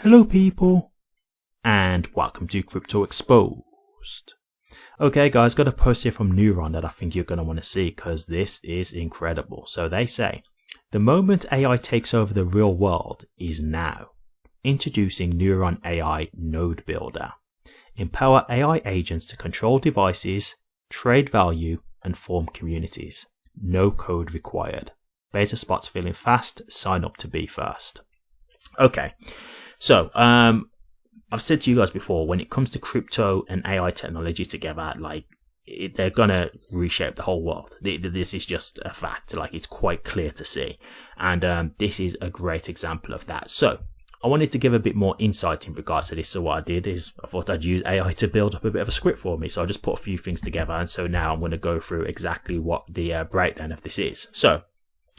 Hello people, and welcome to Crypto Exposed. Okay guys, got a post here from Neuron that I think you're going to want to see because this is incredible. So they say, the moment AI takes over the real world is now. Introducing Neuron AI Node Builder. Empower AI agents to control devices, trade value, and form communities. No code required. Beta spots feeling fast, sign up to be first. Okay, so I've said to you guys before, when it comes to crypto and AI technology together, they're gonna reshape the whole world. This is just a fact. It's quite clear to see, and this is a great example of that. So I wanted to give a bit more insight in regards to this. So what I did is I thought I'd use AI to build up a bit of a script for me. So I just put a few things together, and so now I'm going to go through exactly what the breakdown of this is. So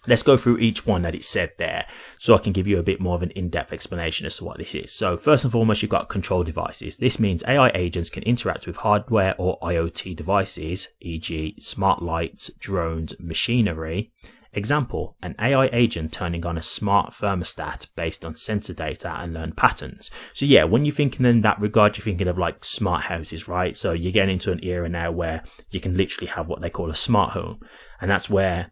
let's go through each one that it said there so I can give you a bit more of an in-depth explanation as to what this is. So first and foremost, you've got control devices. This means AI agents can interact with hardware or IoT devices, e.g. smart lights, drones, machinery. Example, an AI agent turning on a smart thermostat based on sensor data and learned patterns. So yeah, when you're thinking in that regard, you're thinking of smart houses, right? So you're getting into an era now where you can literally have what they call a smart home. And that's where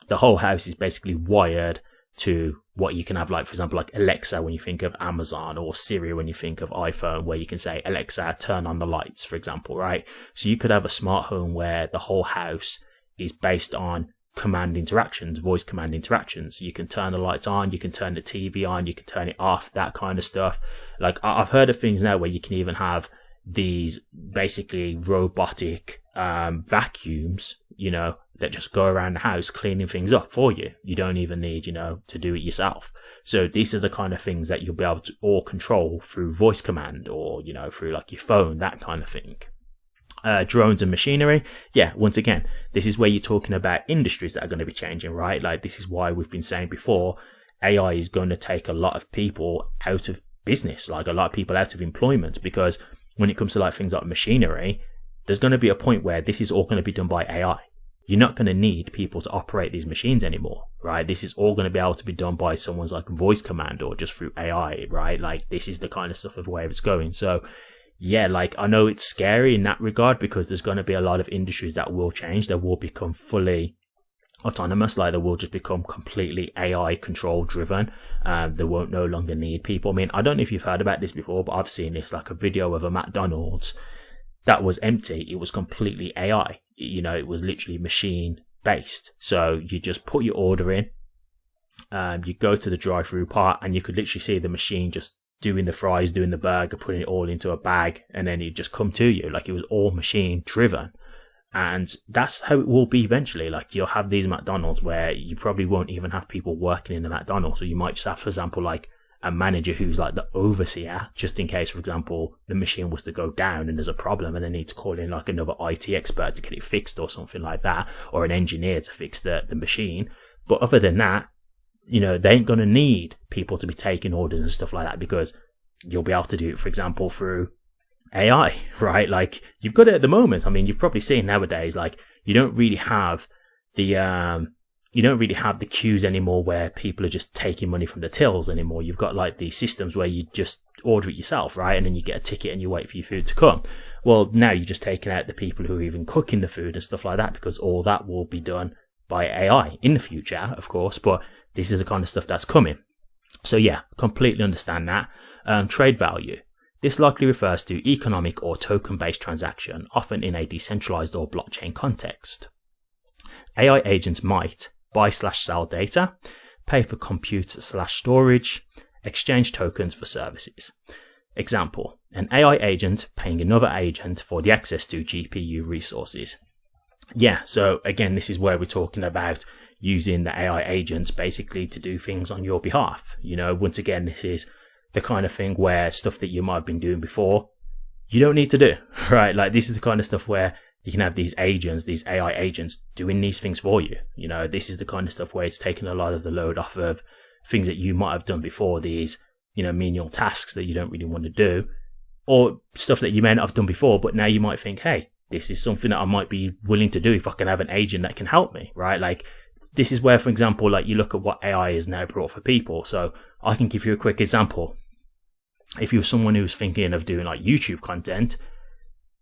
the whole house is basically wired to what you can have, for example, Alexa when you think of Amazon, or Siri when you think of iPhone, where you can say, Alexa, turn on the lights, for example, right? So you could have a smart home where the whole house is based on command interactions, voice command interactions. You can turn the lights on, you can turn the TV on, you can turn it off, that kind of stuff. I've heard of things now where you can even have these basically robotic vacuums, that just go around the house cleaning things up for you. You don't even need, to do it yourself. So these are the kind of things that you'll be able to all control through voice command or, through your phone, that kind of thing. Drones and machinery. Yeah, once again, this is where you're talking about industries that are going to be changing, right? This is why we've been saying before, AI is going to take a lot of people out of business, a lot of people out of employment, because when it comes to things like machinery, there's going to be a point where this is all going to be done by AI. You're not going to need people to operate these machines anymore, right? This is all going to be able to be done by someone's voice command or just through AI, right? This is the kind of stuff of where it's going. So yeah, I know it's scary in that regard because there's going to be a lot of industries that will change. They will become fully autonomous, they will just become completely AI control driven. They won't no longer need people. I mean, I don't know if you've heard about this before, but I've seen this, a video of a McDonald's that was empty. It was completely AI. It was literally machine based. So you just put your order in, you go to the drive-through part, and you could literally see the machine just doing the fries, doing the burger, putting it all into a bag, and then it just come to you. It was all machine driven. And that's how it will be eventually. You'll have these McDonald's where you probably won't even have people working in the McDonald's. So you might just have, for example, a manager who's the overseer, just in case, for example, the machine was to go down and there's a problem and they need to call in another IT expert to get it fixed or something like that, or an engineer to fix the machine. But other than that, they ain't going to need people to be taking orders and stuff like that, because you'll be able to do it, for example, through AI, right? You've got it at the moment. I mean, you've probably seen nowadays, you don't really have the queues anymore where people are just taking money from the tills anymore. You've got the systems where you just order it yourself, right? And then you get a ticket and you wait for your food to come. Well, now you're just taking out the people who are even cooking the food and stuff like that, because all that will be done by AI in the future, of course, but this is the kind of stuff that's coming. So yeah, completely understand that. Trade value. This likely refers to economic or token-based transaction, often in a decentralized or blockchain context. AI agents might buy/sell data, pay for compute/storage, exchange tokens for services. Example, an AI agent paying another agent for the access to GPU resources. Yeah, so again, this is where we're talking about using the AI agents basically to do things on your behalf. Once again, this is the kind of thing where stuff that you might have been doing before, you don't need to do, right? This is the kind of stuff where you can have these agents, these AI agents doing these things for you. This is the kind of stuff where it's taking a lot of the load off of things that you might have done before, these, menial tasks that you don't really want to do, or stuff that you may not have done before, but now you might think, hey, this is something that I might be willing to do if I can have an agent that can help me, right? This is where, for example, you look at what AI is now brought for people. So I can give you a quick example. if you're someone who's thinking of doing like YouTube content,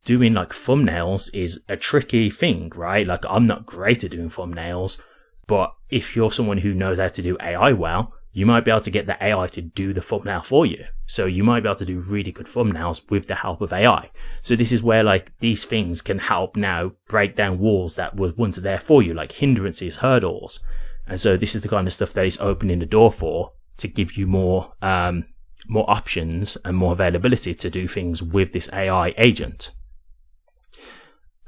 doing like thumbnails is a tricky thing, right? Like, I'm not great at doing thumbnails, but if you're someone who knows how to do AI well, you might be able to get the AI to do the thumbnail for you. So you might be able to do really good thumbnails with the help of AI. So this is where like these things can help now break down walls that were once there for you, like hindrances, hurdles. And so this is the kind of stuff that is opening the door for, to give you more options and more availability to do things with this AI agent.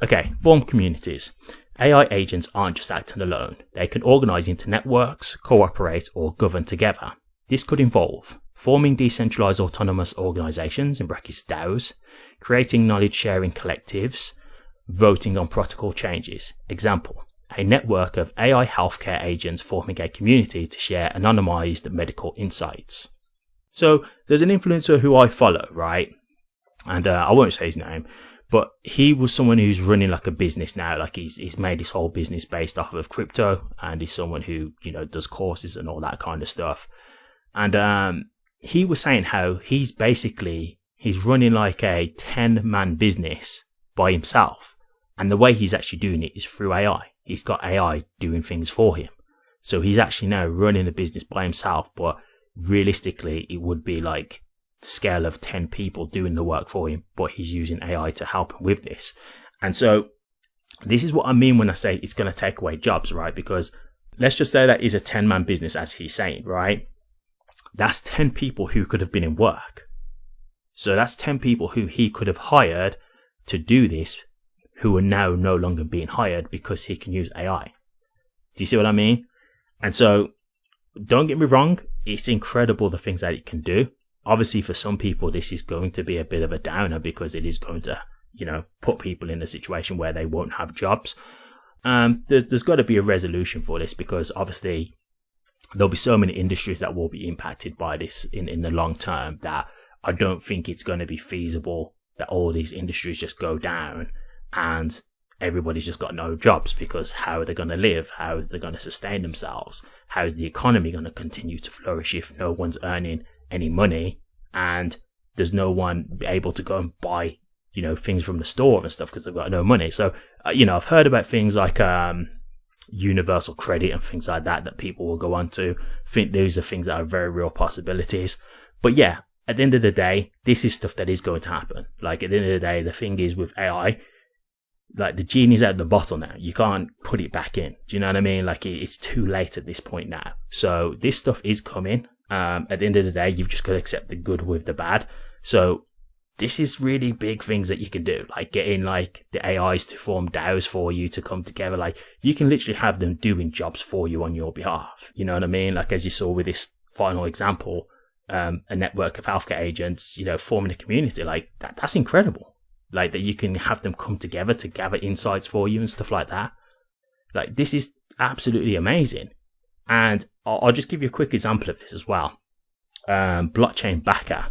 Okay, form communities. AI agents aren't just acting alone. They can organize into networks, cooperate, or govern together. This could involve forming decentralized autonomous organizations, in brackets DAOs, creating knowledge-sharing collectives, voting on protocol changes. Example, a network of AI healthcare agents forming a community to share anonymized medical insights. So there's an influencer who I follow, right? And I won't say his name, but he was someone who's running like a business now. Like he's made his whole business based off of crypto, and he's someone who, you know, does courses and all that kind of stuff. And he was saying how he's running like a 10-man business by himself. And the way he's actually doing it is through AI. He's got AI doing things for him. So he's actually now running a business by himself, but realistically it would be like the scale of 10 people doing the work for him, but he's using AI to help him with this. And so this is what I mean when I say it's going to take away jobs, right? Because let's just say that is a 10-man business, as he's saying, right? That's 10 people who could have been in work. So that's 10 people who he could have hired to do this, who are now no longer being hired because he can use AI. Do you see what I mean? And so don't get me wrong, it's incredible the things that it can do. Obviously, for some people, this is going to be a bit of a downer because it is going to, you know, put people in a situation where they won't have jobs. There's got to be a resolution for this, because obviously there'll be so many industries that will be impacted by this in the long term, that I don't think it's going to be feasible that all these industries just go down and everybody's just got no jobs, because how are they going to live? How are they going to sustain themselves? How is the economy going to continue to flourish if no one's earning any money and there's no one able to go and buy, you know, things from the store and stuff because they've got no money? So, you know, I've heard about things like universal credit and things like that people will go on to. I think these are things that are very real possibilities. But yeah, at the end of the day, this is stuff that is going to happen. Like, at the end of the day, the thing is with AI, like, the genie's out the bottle now. You can't put it back in. Do you know what I mean? Like, it's too late at this point now. So this stuff is coming. At the end of the day, you've just got to accept the good with the bad. So this is really big things that you can do, like getting like the AIs to form DAOs for you to come together. Like, you can literally have them doing jobs for you on your behalf. You know what I mean? Like, as you saw with this final example, a network of healthcare agents, you know, forming a community, like that's incredible. Like, that you can have them come together to gather insights for you and stuff like that. Like, this is absolutely amazing. And I'll just give you a quick example of this as well. Blockchain Backer.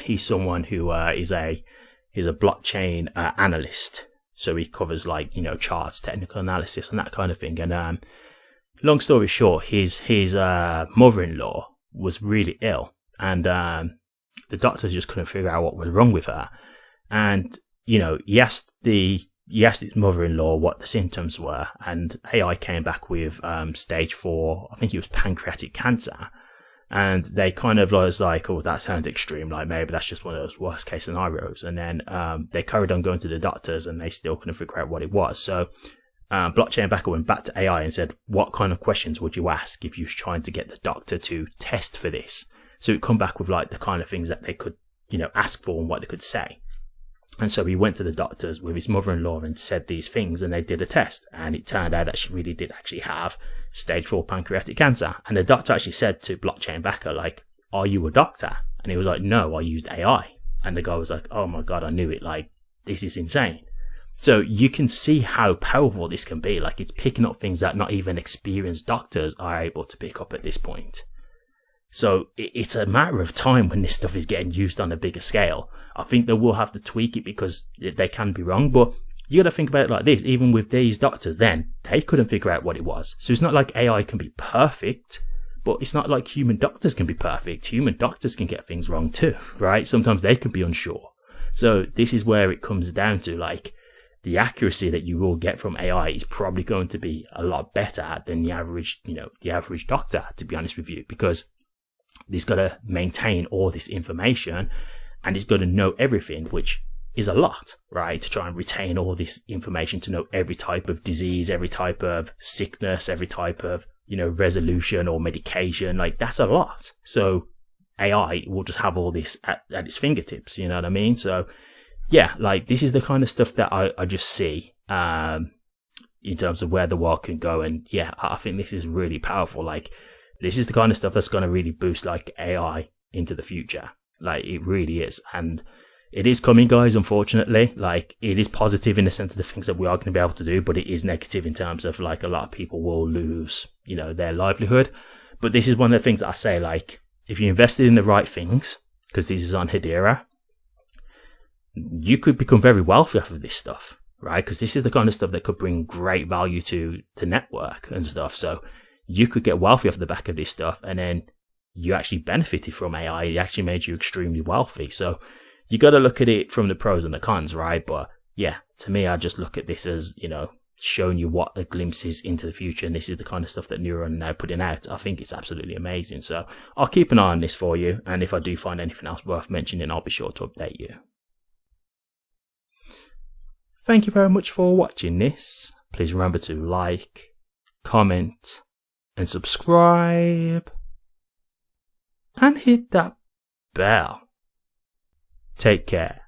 He's someone who is a blockchain analyst. So he covers, like, you know, charts, technical analysis and that kind of thing. And long story short, his mother-in-law was really ill, and the doctors just couldn't figure out what was wrong with her. And, you know, he asked his mother-in-law what the symptoms were, and AI came back with stage 4, I think it was pancreatic cancer. And they kind of was like, oh, that sounds extreme, like maybe that's just one of those worst case scenarios. And then they carried on going to the doctors and they still couldn't figure out what it was. So Blockchain Backer went back to AI and said, what kind of questions would you ask if you was trying to get the doctor to test for this? So it come back with like the kind of things that they could, you know, ask for and what they could say. And so he went to the doctors with his mother-in-law and said these things, and they did a test, and it turned out that she really did actually have stage 4 pancreatic cancer. And the doctor actually said to Blockchain Backer, like, are you a doctor? And he was like, no, I used AI. And the guy was like, oh my God, I knew it. Like, this is insane. So you can see how powerful this can be. Like, it's picking up things that not even experienced doctors are able to pick up at this point. So it's a matter of time when this stuff is getting used on a bigger scale. I think they will have to tweak it because they can be wrong, but you got to think about it like this. Even with these doctors, then they couldn't figure out what it was. So it's not like AI can be perfect, But it's not like human doctors can be perfect. Human doctors can get things wrong too, right? Sometimes they can be unsure. So this is where it comes down to, like, the accuracy that you will get from AI is probably going to be a lot better than the average, the average doctor, to be honest with you, because it's got to maintain all this information and it's got to know everything, which is a lot, right? To try and retain all this information, to know every type of disease, every type of sickness, every type of, resolution or medication, like that's a lot. So AI will just have all this at its fingertips, you know what I mean? So yeah, like this is the kind of stuff that I just see in terms of where the world can go. And yeah, I think this is really powerful. Like this is the kind of stuff that's going to really boost like AI into the future. Like it really is. And it is coming, guys, unfortunately. Like it is positive in the sense of the things that we are going to be able to do, but it is negative in terms of like a lot of people will lose, their livelihood. But this is one of the things that I say, like, if you invested in the right things, because this is on Hedera, you could become very wealthy off of this stuff, right? Because this is the kind of stuff that could bring great value to the network and stuff. So you could get wealthy off the back of this stuff, and then you actually benefited from AI. It actually made you extremely wealthy. So you got to look at it from the pros and the cons, right? But yeah, to me, I just look at this as, showing you what a glimpse is into the future. And this is the kind of stuff that Neuron are now putting out. I think it's absolutely amazing. So I'll keep an eye on this for you. And if I do find anything else worth mentioning, I'll be sure to update you. Thank you very much for watching this. Please remember to like, comment, and subscribe. And hit that bell. Take care.